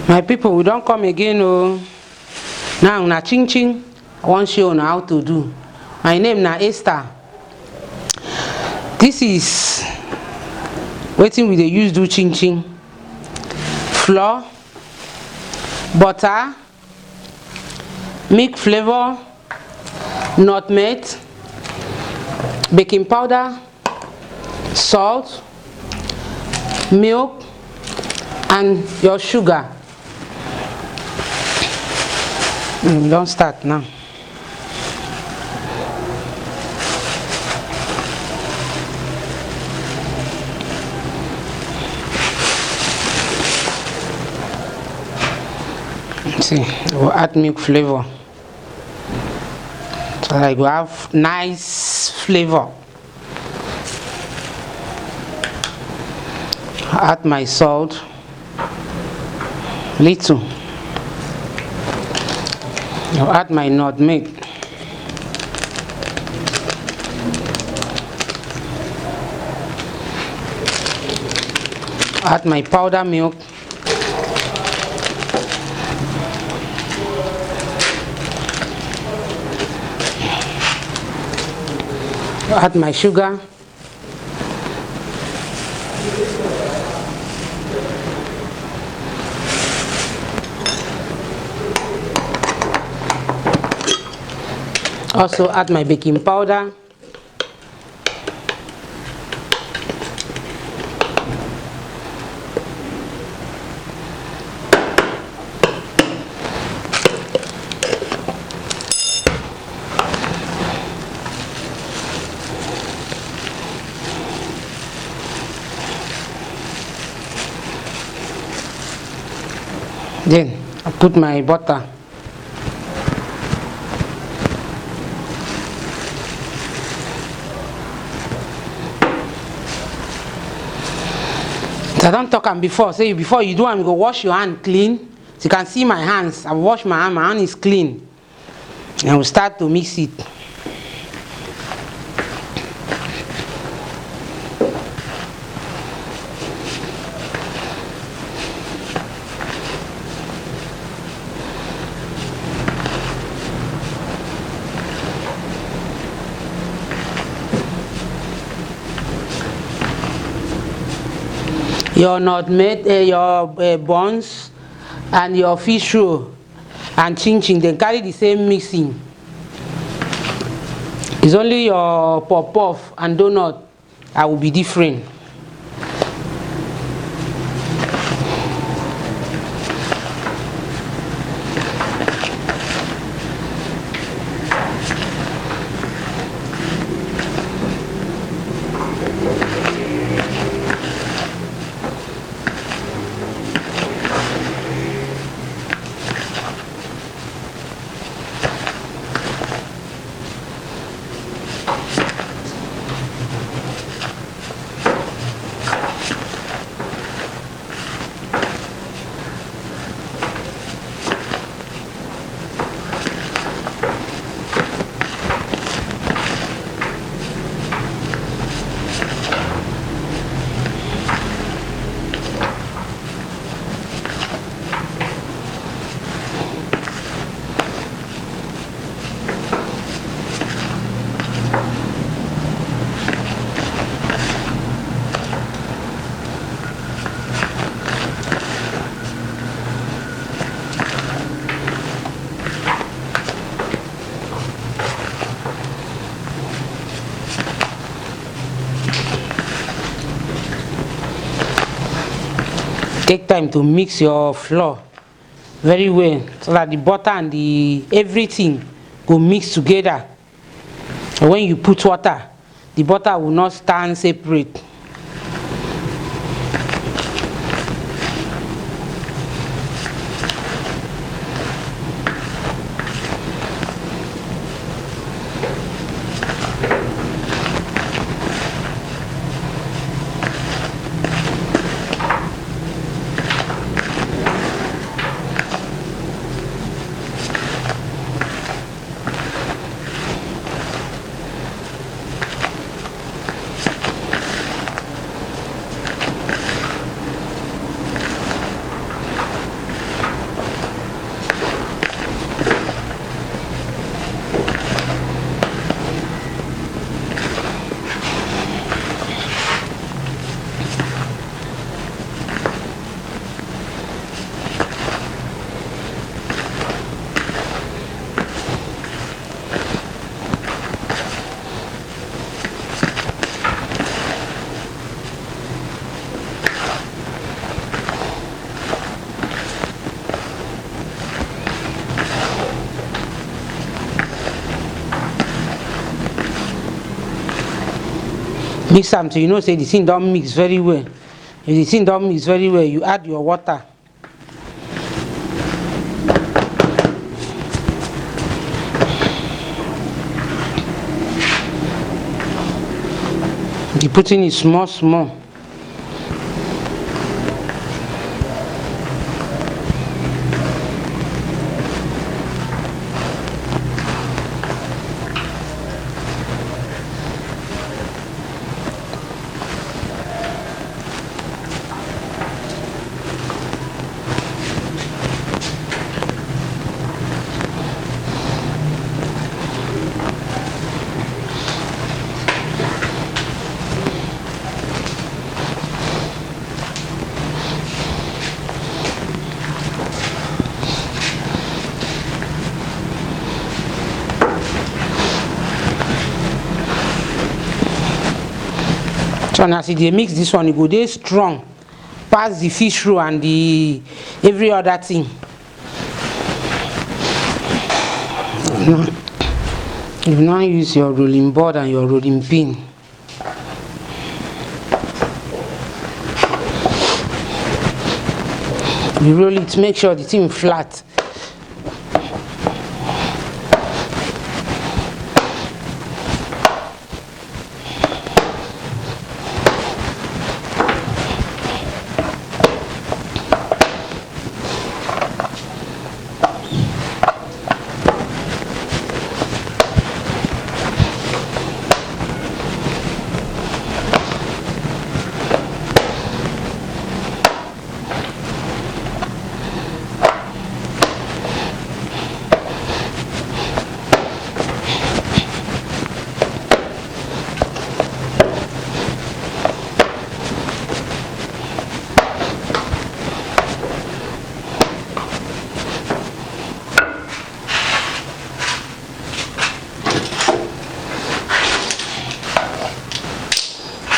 My people, we don't come again. Oh, now na ching ching. I want show on how to do. My name na Esther. This is wetin we dey use do ching ching. Flour, butter, milk flavor, nutmeg, baking powder, salt, milk, and your sugar. Don't start now. See, we'll add milk flavor so that you have nice flavor. Add my salt, little. I'll add my nutmeg. Add my powder milk. Add my sugar. Also add my baking powder. Then I put my butter. I don't talk am before. Say before you do am, you go wash your hand clean. So you can see my hands. I wash my hand is clean. And we'll start to mix it. Your nutmeg, your buns, and your fish roll and chin chin, they carry the same mixing. It's only your pop puff and donut that will be different. Take time to mix your flour very well so that the butter and the everything go mix together. And when you put water, the butter will not stand separate. Mix am till you know say the thing don't mix very well. If the thing don't mix very well, you add your water. You putting it small small. So as you mix this one, you go dey strong pass the fish roll and the every other thing. You now use your rolling board and your rolling pin. You roll it, make sure the thing flat.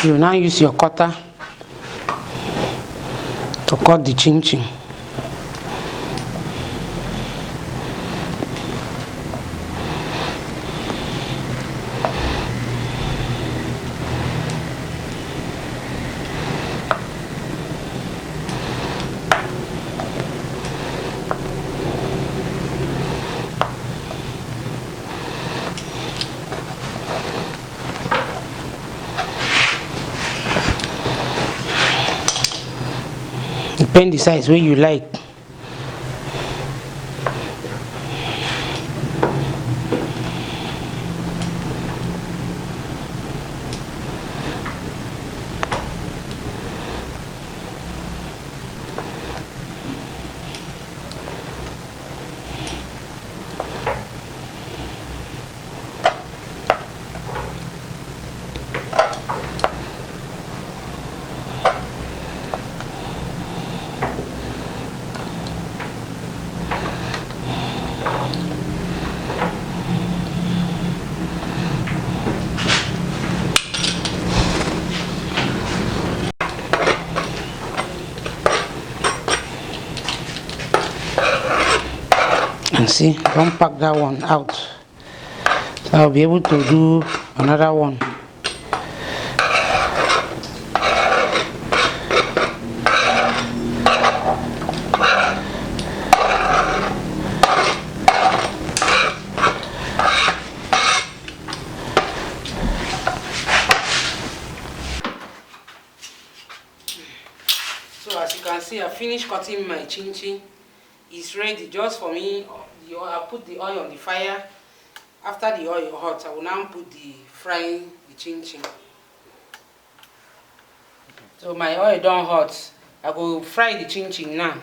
You now use your cutter to cut the chin chin. Depend the size where you like. And see, don't pack that one out. So I'll be able to do another one. So as you can see, I finished cutting my chin chin. It's ready just for me. I put the oil on the fire. After the oil hot, I will now put the frying the chin chin. So my oil done hot. I will fry the chin chin now.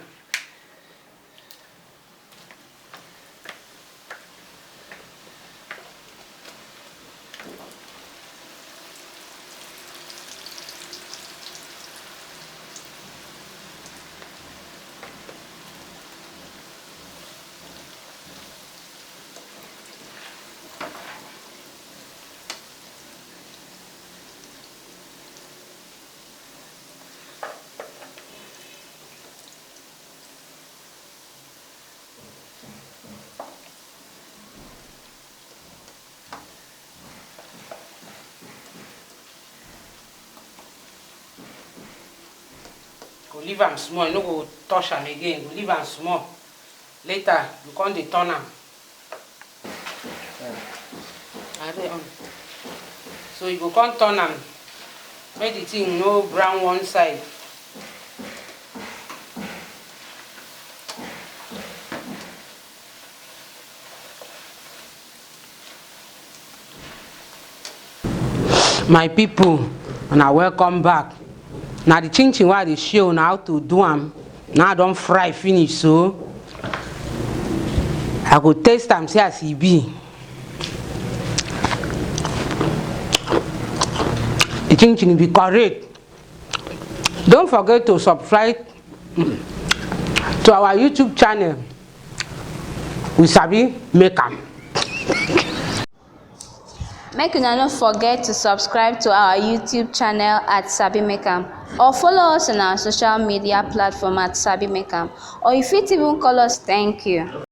leave am small, you no go touch am again, go leave am small. Later you come dey turn am. So you go come turn am make the thing no brown one side. My people, una welcome back. Now the chin chin wey I dey show una how to do am. Now I don fry finish, so I go taste am see as e be. The chin chin be correct. Don't forget to subscribe to our YouTube channel. We sabi make am. Make una no forget to subscribe to our YouTube channel at SabiMakeAm, or follow us on our social media platform at SabiMakeAm, or you fit even call us. Thank you.